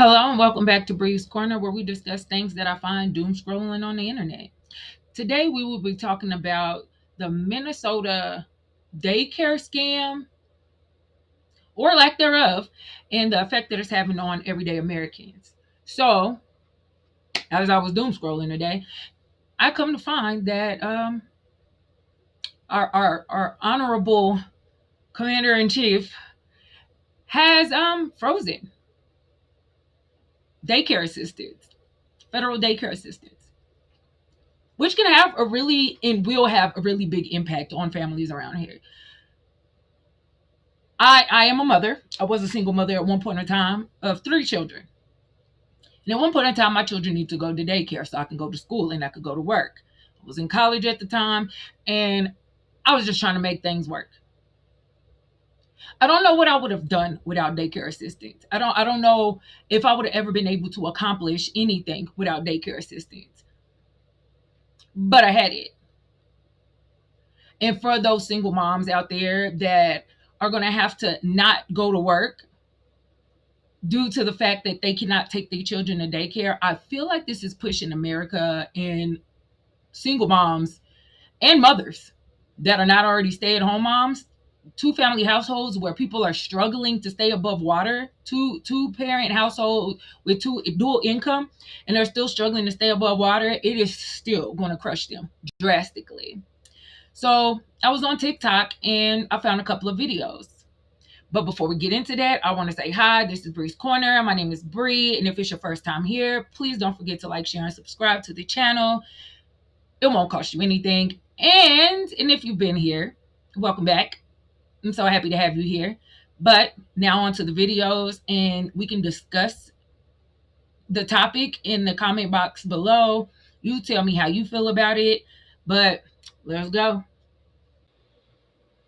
Hello and welcome back to Bree's Corner, where we discuss things that I find doom scrolling on the internet. Today we will be talking about the Minnesota daycare scam, or lack thereof, and the effect that it's having on everyday Americans. So, as I was doom scrolling today, I come to find that our honorable commander in chief has frozen daycare assistants, federal daycare assistants, which can have a really and will have a really big impact on families around here. I am a mother. I was a single mother at one point in time of three children. And at one point in time, my children need to go to daycare so I can go to school and I could go to work. I was in college at the time and I was just trying to make things work. I don't know what I would have done without daycare assistance. I don't know if I would have ever been able to accomplish anything without daycare assistance. But I had it. And for those single moms out there that are going to have to not go to work due to the fact that they cannot take their children to daycare, I feel like this is pushing America and single moms and mothers that are not already stay-at-home moms, two family households where people are struggling to stay above water, two parent household with two dual income, and they're still struggling to stay above water. It is still going to crush them drastically. So I was on TikTok and I found a couple of videos. But before we get into that, I want to say hi. This is Bree's Corner. My name is Bree. And if it's your first time here, please don't forget to like, share, and subscribe to the channel. It won't cost you anything. And if you've been here, welcome back. I'm so happy to have you here. But now on to the videos, and we can discuss the topic in the comment box below. You tell me how you feel about it. But let's go.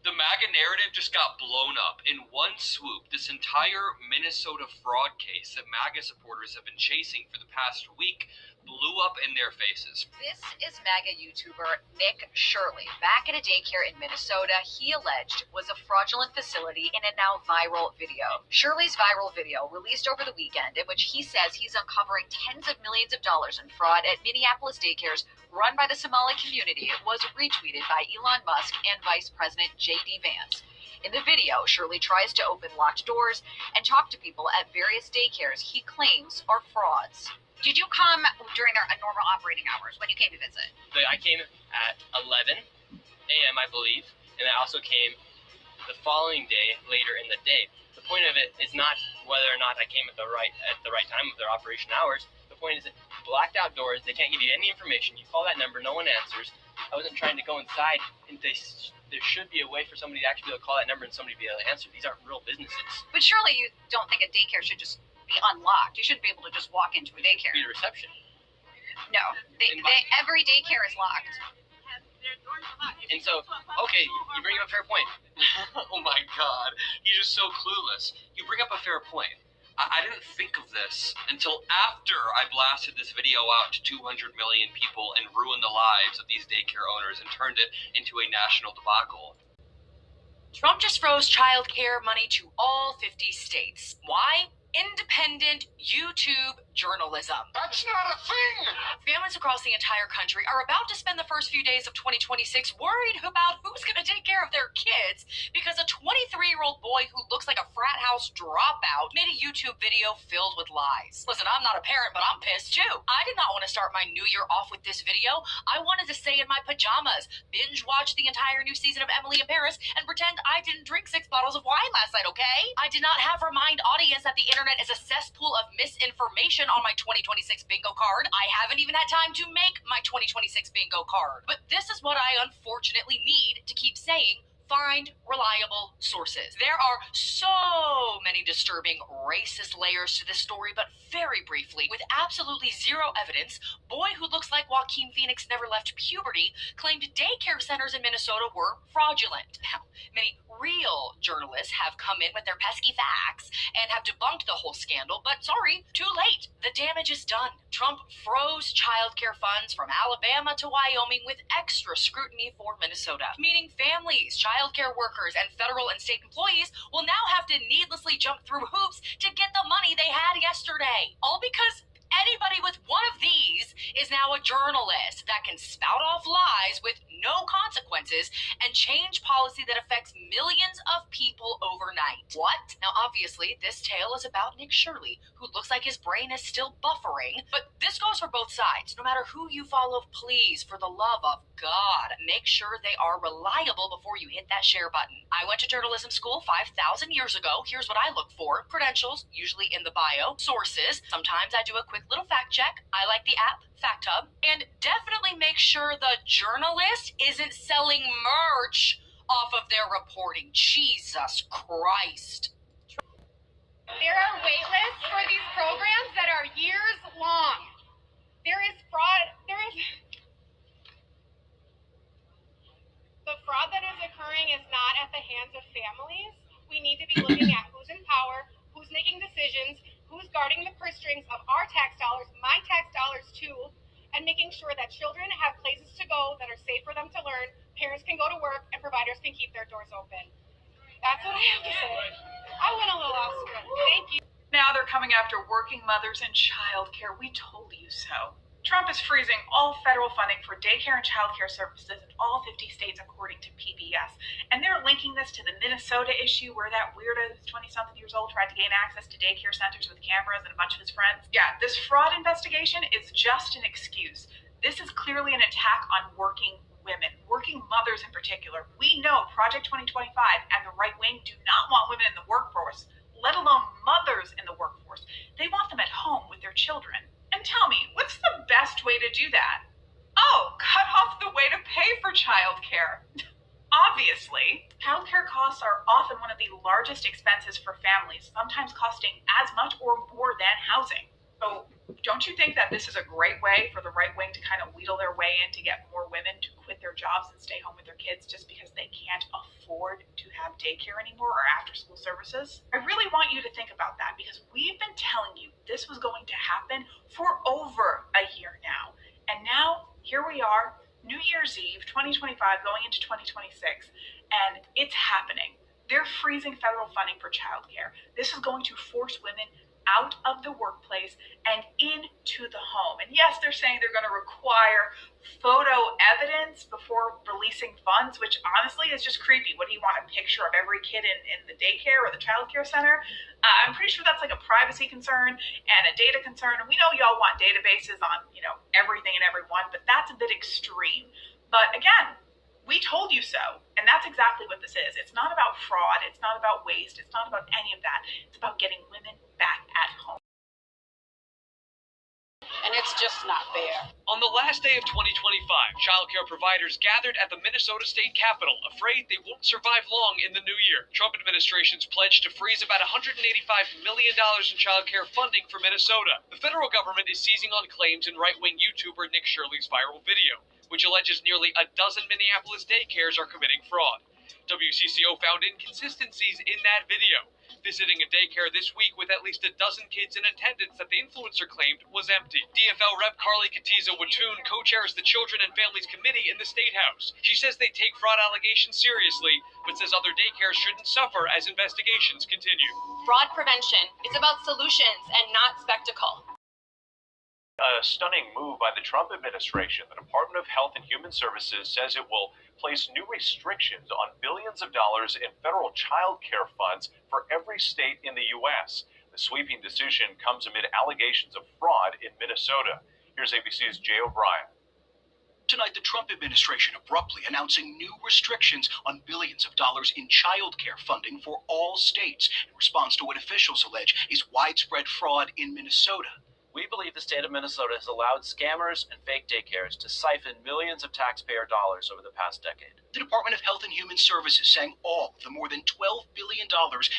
The MAGA narrative just got blown up in one swoop. This entire Minnesota fraud case that MAGA supporters have been chasing for the past week blew up in their faces. This is MAGA YouTuber Nick Shirley. Back at a daycare in Minnesota, he alleged was a fraudulent facility in a now viral video. Shirley's viral video, released over the weekend, in which he says he's uncovering tens of millions of dollars in fraud at Minneapolis daycares run by the Somali community, was retweeted by Elon Musk and Vice President J.D. Vance. In the video, Shirley tries to open locked doors and talk to people at various daycares he claims are frauds. Did you come during their normal operating hours when you came to visit? I came at 11 a.m., I believe, and I also came the following day later in the day. The point of it is not whether or not I came at the right time of their operation hours. The point is that blacked out doors, they can't give you any information. You call that number, no one answers. I wasn't trying to go inside, and there should be a way for somebody to actually be able to call that number and somebody be able to answer. These aren't real businesses. But surely you don't think a daycare should just be unlocked. You shouldn't be able to just walk into a daycare. Be the reception. No, every daycare is locked. And so, okay, you bring up a fair point. Oh my God, he's just so clueless. You bring up a fair point. I didn't think of this until after I blasted this video out to 200 million people and ruined the lives of these daycare owners and turned it into a national debacle. Trump just froze child care money to all 50 states. Why? Independent YouTube journalism. That's not a thing! Families across the entire country are about to spend the first few days of 2026 worried about who's going to take care of their kids because a 23-year-old boy who looks like a frat house dropout made a YouTube video filled with lies. Listen, I'm not a parent, but I'm pissed too. I did not want to start my new year off with this video. I wanted to stay in my pajamas, binge watch the entire new season of Emily in Paris, and pretend I didn't drink 6 bottles of wine last night, okay? I did not have remind audience that the internet is a cesspool of misinformation on my 2026 bingo card. I haven't even had time to make my 2026 bingo card. But this is what I unfortunately need to keep saying. Find reliable sources. There are so many disturbing racist layers to this story, but very briefly, with absolutely zero evidence, boy who looks like Joaquin Phoenix never left puberty claimed daycare centers in Minnesota were fraudulent. Now, Many real journalists have come in with their pesky facts and have debunked the whole scandal, but sorry, too late. The damage is done. Trump froze childcare funds from Alabama to Wyoming with extra scrutiny for Minnesota, meaning families, childcare workers, and federal and state employees will now have to needlessly jump through hoops to get the money they had yesterday. All because anybody with one of these is now a journalist that can spout off lies with no consequences and change policy that affects millions of people overnight. What? Now, obviously, this tale is about Nick Shirley, who looks like his brain is still buffering, but this goes for both sides. No matter who you follow, please, for the love of God, make sure they are reliable before you hit that share button. I went to journalism school 5,000 years ago. Here's what I look for: credentials, usually in the bio, sources. Sometimes I do a quick little fact check. I like the app FactHub, and definitely make sure the journalist isn't selling merch off of their reporting. Jesus Christ. There are wait lists for these programs that are years long. There is fraud. The fraud that is occurring is not at the hands of families. We need to be looking at who's in power, who's making decisions, who's guarding the purse strings of our tax dollars, my tax dollars too, and making sure that children have places to go that are safe for them to learn, parents can go to work, and providers can keep their doors open. That's what I have to say. I went a little off script. Thank you. Now they're coming after working mothers and childcare. We told you so. Trump is freezing all federal funding for daycare and childcare services in all 50 states, according to PBS. And they're linking this to the Minnesota issue where that weirdo who's 20-something years old tried to gain access to daycare centers with cameras and a bunch of his friends. Yeah, this fraud investigation is just an excuse. This is clearly an attack on working women, working mothers in particular. We know Project 2025 and the right wing do not want women in the workforce, let alone mothers in the workforce. They want them at home with their children. And tell me, what's the best way to do that? Oh, cut off the way to pay for childcare. Obviously, childcare costs are often one of the largest expenses for families, sometimes costing as much or more than housing. So don't you think that this is a great way for the right wing to kind of wheedle their way in to get more women to quit their jobs and stay home with their kids just because they can't afford to have daycare anymore or after school services? I really want you to think about that because we've been telling you this was going to happen for over a year now. And now here we are, New Year's Eve, 2025, going into 2026, and it's happening. They're freezing federal funding for childcare. This is going to force women out of the workplace and into the home. And yes, they're saying they're going to require photo evidence before releasing funds, which honestly is just creepy. What do you want, a picture of every kid in the daycare or the childcare center? I'm pretty sure that's like a privacy concern and a data concern. And we know y'all want databases on, everything and everyone, but that's a bit extreme. But again, we told you so. And that's exactly what this is. It's not about fraud. It's not about waste. It's not about any of that. It's about getting women back at home. And it's just not fair. On the last day of 2025, childcare providers gathered at the Minnesota State Capitol, afraid they won't survive long in the new year. Trump administration's pledge to freeze about $185 million in childcare funding for Minnesota. The federal government is seizing on claims in right-wing YouTuber Nick Shirley's viral video, which alleges nearly a dozen Minneapolis daycares are committing fraud. WCCO found inconsistencies in that video, visiting a daycare this week with at least a dozen kids in attendance that the influencer claimed was empty. DFL Rep. Carly Katiza-Wattoon co-chairs the Children and Families Committee in the State House. She says they take fraud allegations seriously, but says other daycares shouldn't suffer as investigations continue. Fraud prevention is about solutions and not spectacle. A stunning move by the Trump administration. The Department of Health and Human Services says it will place new restrictions on billions of dollars in federal child care funds for every state in the U.S. The sweeping decision comes amid allegations of fraud in Minnesota. Here's ABC's Jay O'Brien. Tonight, the Trump administration abruptly announcing new restrictions on billions of dollars in child care funding for all states in response to what officials allege is widespread fraud in Minnesota. We believe the state of Minnesota has allowed scammers and fake daycares to siphon millions of taxpayer dollars over the past decade. The Department of Health and Human Services saying all of the more than $12 billion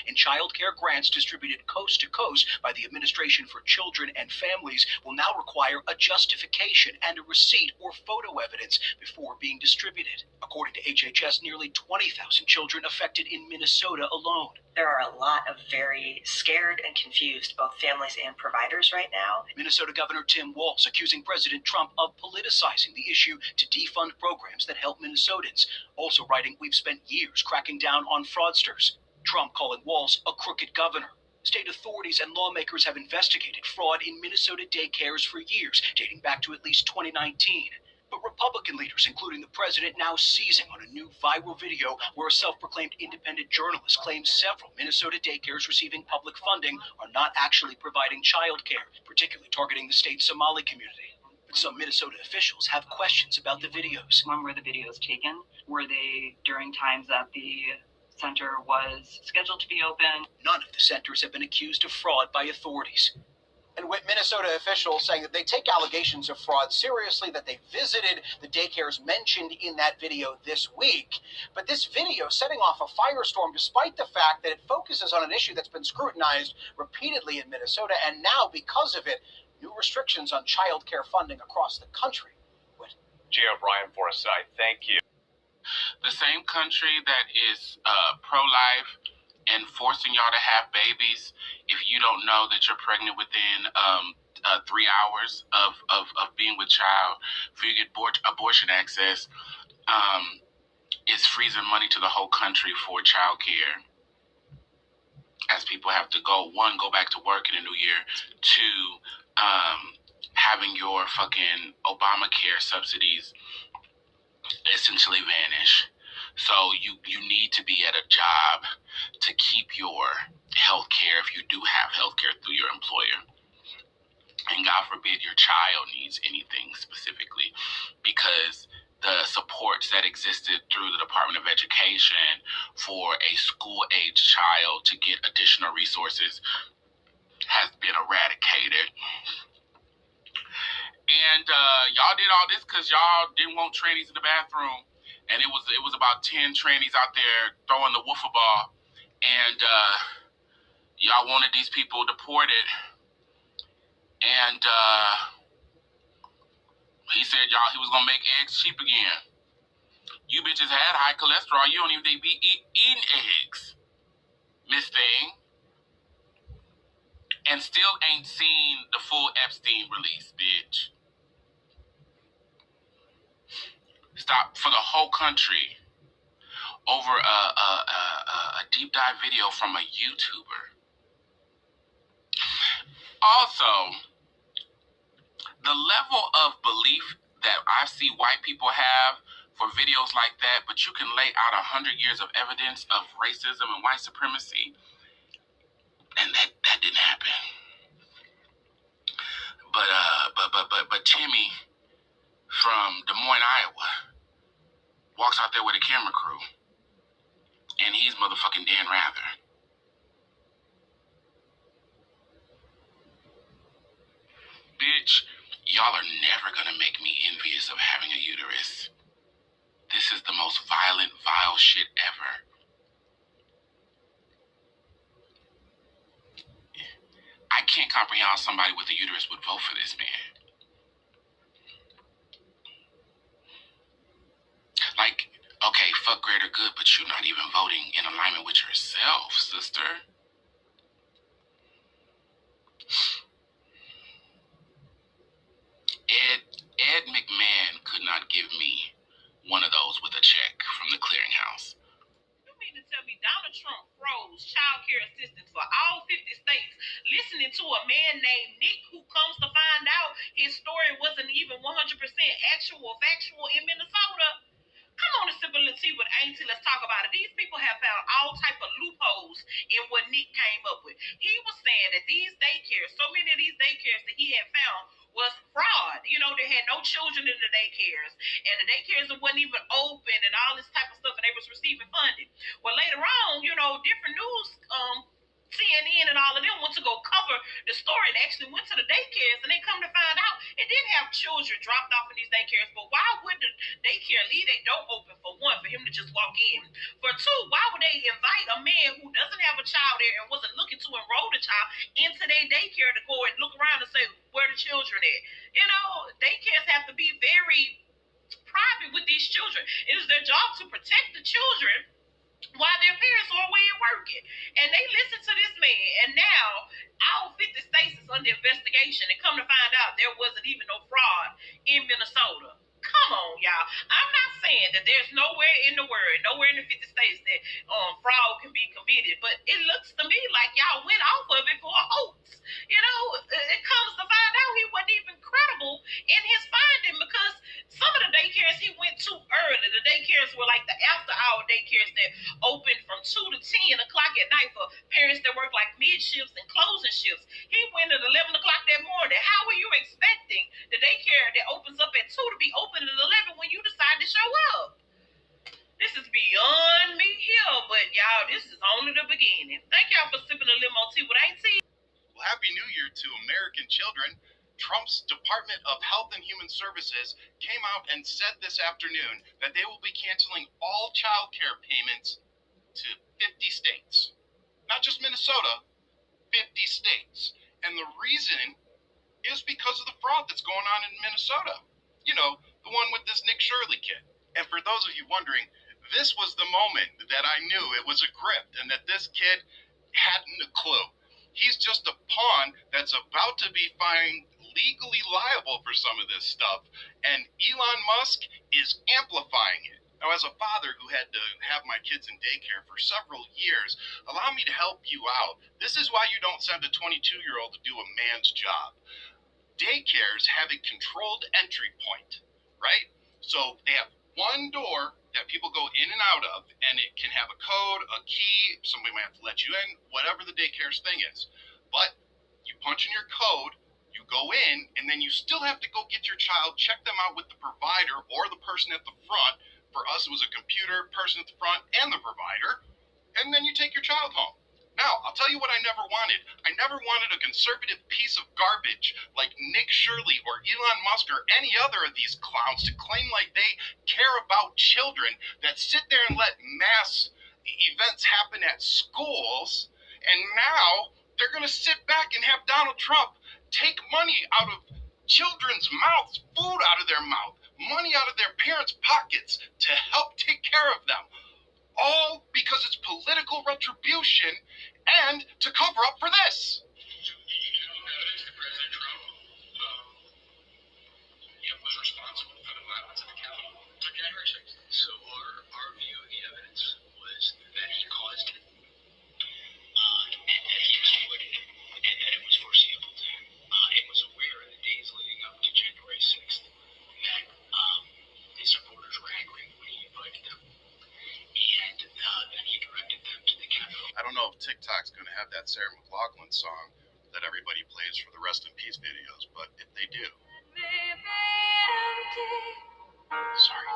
in child care grants distributed coast to coast by the Administration for Children and Families will now require a justification and a receipt or photo evidence before being distributed. According to HHS, nearly 20,000 children affected in Minnesota alone. There are a lot of very scared and confused both families and providers right now. Minnesota Governor Tim Walz accusing President Trump of politicizing the issue to defund programs that help Minnesotans. Also writing, we've spent years cracking down on fraudsters. Trump calling Walz a crooked governor. State authorities and lawmakers have investigated fraud in Minnesota daycares for years, dating back to at least 2019. But Republican leaders, including the president, now seizing on a new viral video where a self-proclaimed independent journalist claims several Minnesota daycares receiving public funding are not actually providing child care, particularly targeting the state's Somali community. But some Minnesota officials have questions about the videos. When were the videos taken? Were they during times that the center was scheduled to be open? None of the centers have been accused of fraud by authorities. And with Minnesota officials saying that they take allegations of fraud seriously, that they visited the daycares mentioned in that video this week. But this video setting off a firestorm despite the fact that it focuses on an issue that's been scrutinized repeatedly in Minnesota, and now, because of it, new restrictions on child care funding across the country. Jay O'Brien for us tonight. Thank you. The same country that is pro-life and forcing y'all to have babies if you don't know that you're pregnant within 3 hours of being with child, for you to get abortion access, is freezing money to the whole country for child care. As people have to go back to work in the new year, two, having your fucking Obamacare subsidies essentially vanish. So you need to be at a job to keep your health care if you do have health care through your employer. And God forbid your child needs anything specifically, because the supports that existed through the Department of Education for a school-age child to get additional resources has been eradicated. And y'all did all this because y'all didn't want trannies in the bathroom. And it was about 10 trannies out there throwing the wiffle ball. And y'all wanted these people deported. And he said he was going to make eggs cheap again. You bitches had high cholesterol. You don't even need to be eating eggs, Miss Thing. And still ain't seen the full Epstein release, bitch. Stop for the whole country over a deep dive video from a YouTuber. Also, the level of belief that I see white people have for videos like that, but you can lay out 100 years of evidence of racism and white supremacy, and that didn't happen. But Timmy from Des Moines, Iowa, walks out there with a camera crew, and he's motherfucking Dan Rather. Bitch, y'all are never gonna make me envious of having a uterus. This is the most violent, vile shit ever. I can't comprehend how somebody with a uterus would vote for this man. Like, okay, fuck greater good, but you're not even voting in alignment with yourself, sister. Ed McMahon could not give me one of those with a check from the clearinghouse. You mean to tell me Donald Trump froze child care assistance for all 50 states, listening to a man named Nick who comes to find out his story wasn't even 100% factual in Minnesota? Come on and sip a little tea with Auntie. Let's talk about it. These people have found all type of loopholes in what Nick came up with. He was saying that these daycares, so many of these daycares that he had found was fraud. You know, they had no children in the daycares, and the daycares wasn't even open, and all this type of stuff, and they was receiving funding. Well, later on, you know, different news, CNN and all of them went to go cover the story and actually went to the daycares, and they come to find out it did have children dropped off in these daycares. But why would the daycare leave their door open, for one, for him to just walk in? For two, why would they invite a man who doesn't have a child there and wasn't looking to enroll the child into their daycare to go and look around and say, where the children at? You know, daycares have to be very private with these children. It is their job to protect the children while their parents are away and working. And they listen to this man, and now all 50 states is under investigation, and come to find out there wasn't even no fraud in Minnesota. Come on, y'all. I'm not saying that there's nowhere in the world, nowhere in the 50 states that fraud can be committed, but it looks to me like y'all went off of it for a hoax. You know, it comes to find out he wasn't even credible in his finding, because some of the daycares he went to early, the daycares were like the after-hour daycares that open from 2 to 10 o'clock at night for parents that work like mid shifts and closing shifts. He went at 11 o'clock that morning. How are you expecting the daycare that opens up at 2 to be open at 11 when you decide to show up? This is beyond me here, but y'all, this is only the beginning. Thank y'all for sipping a limo tea with Auntie. Well, Happy New Year to American children. Trump's Department of Health and Human Services came out and said this afternoon that they will be canceling all child care payments to 50 states. Not just Minnesota, 50 states. And the reason is because of the fraud that's going on in Minnesota. You know, the one with this Nick Shirley kid. And for those of you wondering, this was the moment that I knew it was a grift and that this kid hadn't a clue. He's just a pawn that's about to be found legally liable for some of this stuff, and Elon Musk is amplifying it. Now, as a father who had to have my kids in daycare for several years, allow me to help you out. This is why you don't send a 22-year-old to do a man's job. Daycares have a controlled entry point, right? So they have one door that people go in and out of, and it can have a code, a key, somebody might have to let you in, whatever the daycare's thing is. But you punch in your code, you go in, and then you still have to go get your child, check them out with the provider or the person at the front. For us, it was a computer person at the front and the provider, and then you take your child home. Now, I'll tell you what I never wanted. I never wanted a conservative piece of garbage like Nick Shirley or Elon Musk or any other of these clowns to claim like they care about children that sit there and let mass events happen at schools, and now they're going to sit back and have Donald Trump take money out of children's mouths, food out of their mouth, money out of their parents' pockets to help take care of them. All because it's political retribution and to cover up for this. President Trump was responsible for the violence at the Capitol on January 6th. So our view of the evidence was that he caused it, and that he exploited it, and that it was foreseeable to him. It was aware in the days leading up to January 6th that his supporters were angry when he invited them. And then he directed them to the Capitol. I don't know if TikTok's going to have that Sarah McLachlan song that everybody plays for the Rest in Peace videos, but if they do. Sorry,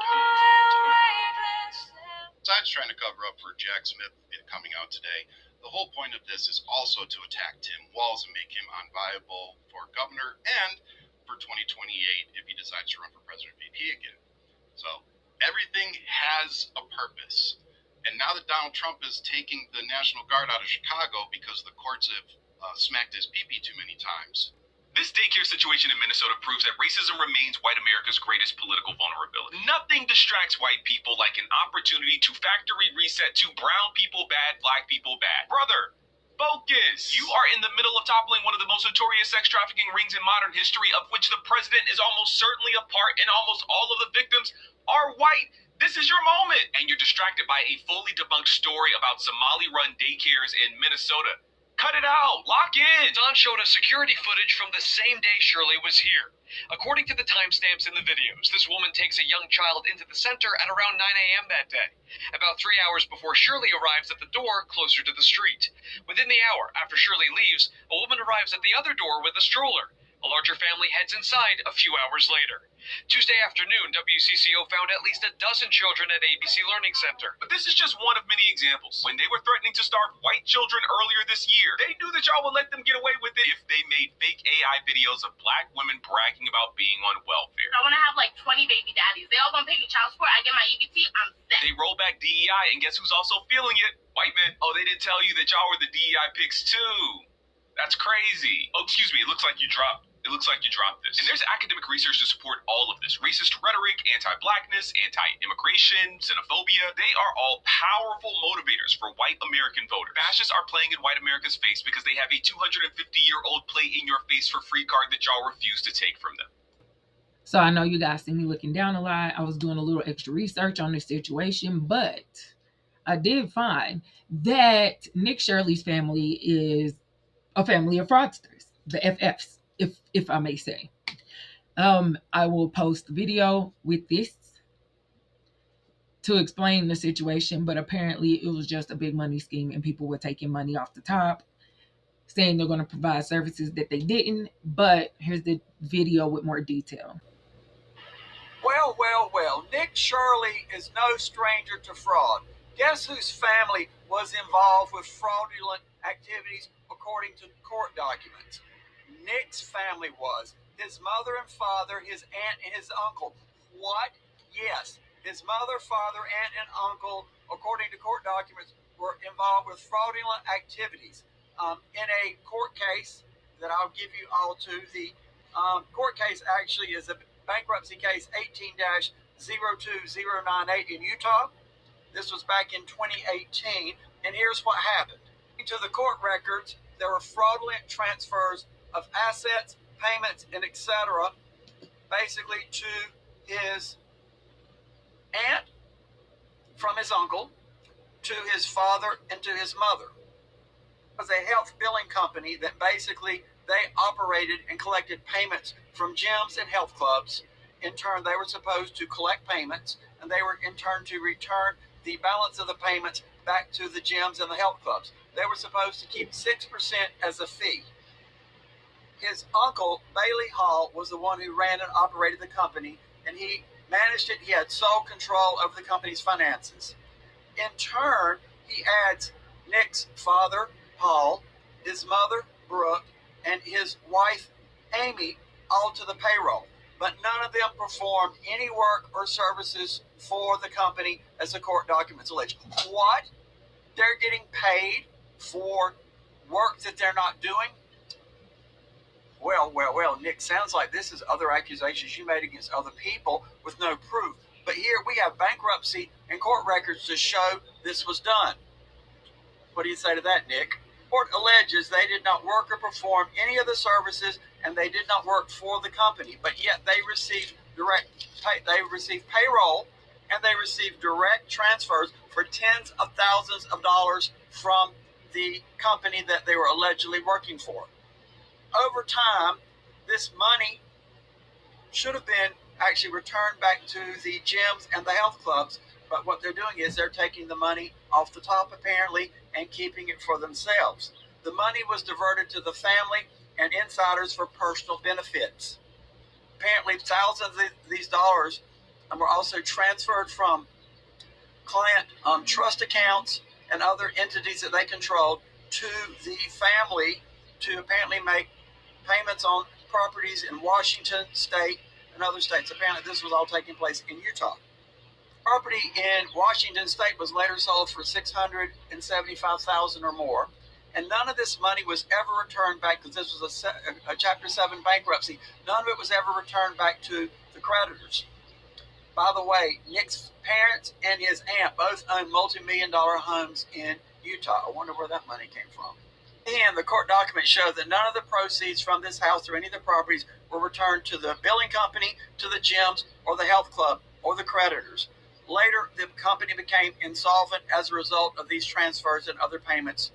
besides trying to cover up for Jack Smith coming out today, the whole point of this is also to attack Tim Walz and make him unviable for governor and for 2028 if he decides to run for president VP again. So everything has a purpose. And now that Donald Trump is taking the National Guard out of Chicago because the courts have smacked his pee-pee too many times. This daycare situation in Minnesota proves that racism remains white America's greatest political vulnerability. Nothing distracts white people like an opportunity to factory reset to brown people bad, black people bad. Brother, focus! You are in the middle of toppling one of the most notorious sex trafficking rings in modern history, of which the president is almost certainly a part, and almost all of the victims are white. This is your moment! And you're distracted by a fully debunked story about Somali-run daycares in Minnesota. Cut it out! Lock in! Don showed us security footage from the same day Shirley was here. According to the timestamps in the videos, this woman takes a young child into the center at around 9 a.m. that day, about 3 hours before Shirley arrives at the door closer to the street. Within the hour after Shirley leaves, a woman arrives at the other door with a stroller. A larger family heads inside a few hours later. Tuesday afternoon, WCCO found at least a dozen children at ABC Learning Center. But this is just one of many examples. When they were threatening to starve white children earlier this year, they knew that y'all would let them get away with it if they made fake AI videos of black women bragging about being on welfare. I want to have like 20 baby daddies. They all gonna pay me child support. I get my EBT. I'm set. They roll back DEI, and guess who's also feeling it? White men. Oh, they didn't tell you that y'all were the DEI pigs too. That's crazy. Oh, excuse me. It looks like you dropped this. And there's academic research to support all of this. Racist rhetoric, anti-blackness, anti-immigration, xenophobia. They are all powerful motivators for white American voters. Fascists are playing in white America's face because they have a 250-year-old play in your face for free card that y'all refuse to take from them. So I know you guys see me looking down a lot. I was doing a little extra research on this situation, but I did find that Nick Shirley's family is a family of fraudsters, the FFs, if I may say. I will post the video with this to explain the situation, but apparently it was just a big money scheme and people were taking money off the top, saying they're going to provide services that they didn't. But here's the video with more detail. Well, well, well, Nick Shirley is no stranger to fraud. Guess whose family was involved with fraudulent activities according to court documents? Nick's family was. His mother and father, his aunt and his uncle. What? Yes, his mother, father, aunt, and uncle, according to court documents, were involved with fraudulent activities. In a court case that I'll give you all to, the court case actually is a bankruptcy case 18-02098 in Utah. This was back in 2018, and here's what happened. To the court records, there were fraudulent transfers of assets, payments, and etc., basically to his aunt from his uncle, to his father, and to his mother. It was a health billing company that basically they operated and collected payments from gyms and health clubs. In turn, they were supposed to collect payments, and they were in turn to return the balance of the payments back to the gyms and the health clubs. They were supposed to keep 6% as a fee. His uncle, Bailey Hall, was the one who ran and operated the company, and he managed it. He had sole control of the company's finances. In turn, he adds Nick's father, Paul, his mother, Brooke, and his wife, Amy, all to the payroll. But none of them performed any work or services for the company, as the court documents allege. What? They're getting paid for work that they're not doing? Well, well, well, Nick, sounds like this is other accusations you made against other people with no proof. But here we have bankruptcy and court records to show this was done. What do you say to that, Nick? Court alleges they did not work or perform any of the services, and they did not work for the company, but yet they received payroll, and they received direct transfers for tens of thousands of dollars from the company that they were allegedly working for. Over time, this money should have been actually returned back to the gyms and the health clubs, but what they're doing is they're taking the money off the top, apparently, and keeping it for themselves. The money was diverted to the family and insiders for personal benefits. Apparently, thousands of these dollars were also transferred from client trust accounts and other entities that they controlled to the family to apparently make payments on properties in Washington state and other states. Apparently, this was all taking place in Utah. Property in Washington state was later sold for $675,000 or more, and none of this money was ever returned back, because this was a Chapter 7 bankruptcy. None of it was ever returned back to the creditors. By the way, Nick's parents and his aunt both own multi-million-dollar homes in Utah. I wonder where that money came from. And the court documents show that none of the proceeds from this house or any of the properties were returned to the billing company, to the gyms, or the health club, or the creditors. Later, the company became insolvent as a result of these transfers and other payments.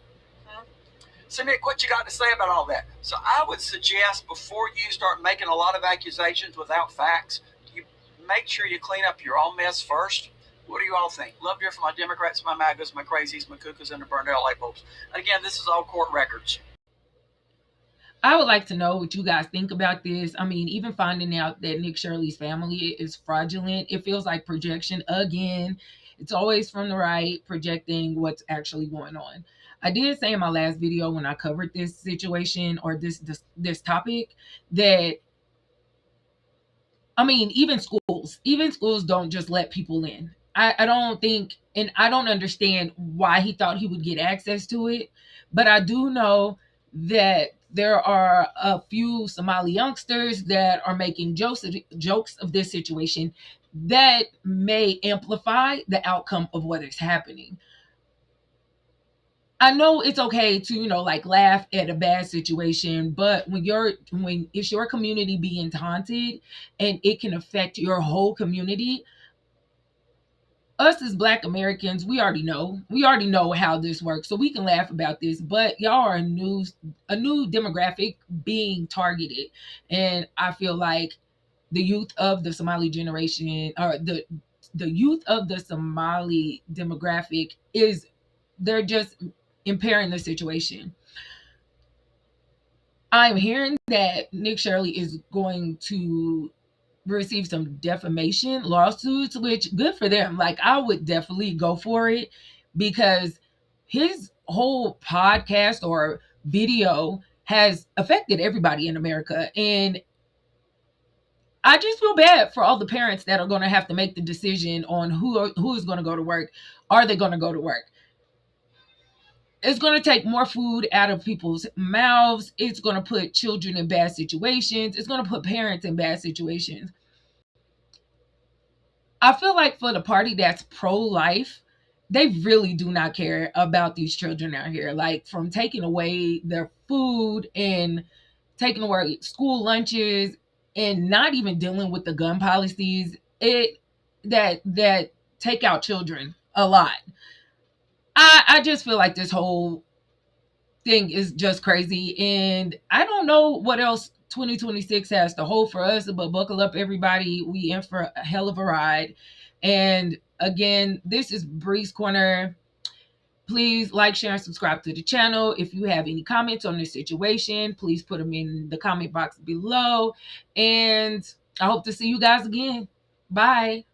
So, Nick, what you got to say about all that? So I would suggest, before you start making a lot of accusations without facts, you make sure you clean up your own mess first. What do you all think? Love to hear from my Democrats, my MAGAs, my crazies, my cuckoos, and the burned out light bulbs. And again, this is all court records. I would like to know what you guys think about this. I mean, even finding out that Nick Shirley's family is fraudulent, it feels like projection again. It's always from the right, projecting what's actually going on. I did say in my last video when I covered this situation or this topic that, I mean, even schools don't just let people in. I don't think, and I don't understand why he thought he would get access to it. But I do know that there are a few Somali youngsters that are making jokes of this situation that may amplify the outcome of what is happening. I know it's okay to, like laugh at a bad situation, but when it's your community being taunted and it can affect your whole community, us as Black Americans, we already know how this works, so we can laugh about this. But y'all are a new demographic being targeted, and I feel like the youth of the Somali generation, or the youth of the Somali demographic, they're just impairing the situation. I'm hearing that Nick Shirley is going to receive some defamation lawsuits, which good for them. Like, I would definitely go for it, because his whole podcast or video has affected everybody in America. And I just feel bad for all the parents that are going to have to make the decision on who is going to go to work. Are they going to go to work? It's going to take more food out of people's mouths. It's going to put children in bad situations. It's going to put parents in bad situations. I feel like for the party that's pro-life, they really do not care about these children out here. Like, from taking away their food and taking away school lunches and not even dealing with the gun policies, that take out children a lot. I just feel like this whole thing is just crazy, and I don't know what else 2026 has to hold for us, but buckle up, everybody. We in for a hell of a ride. And again, this is Bree's Corner. Please like, share, and subscribe to the channel. If you have any comments on this situation, please put them in the comment box below, and I hope to see you guys again. Bye.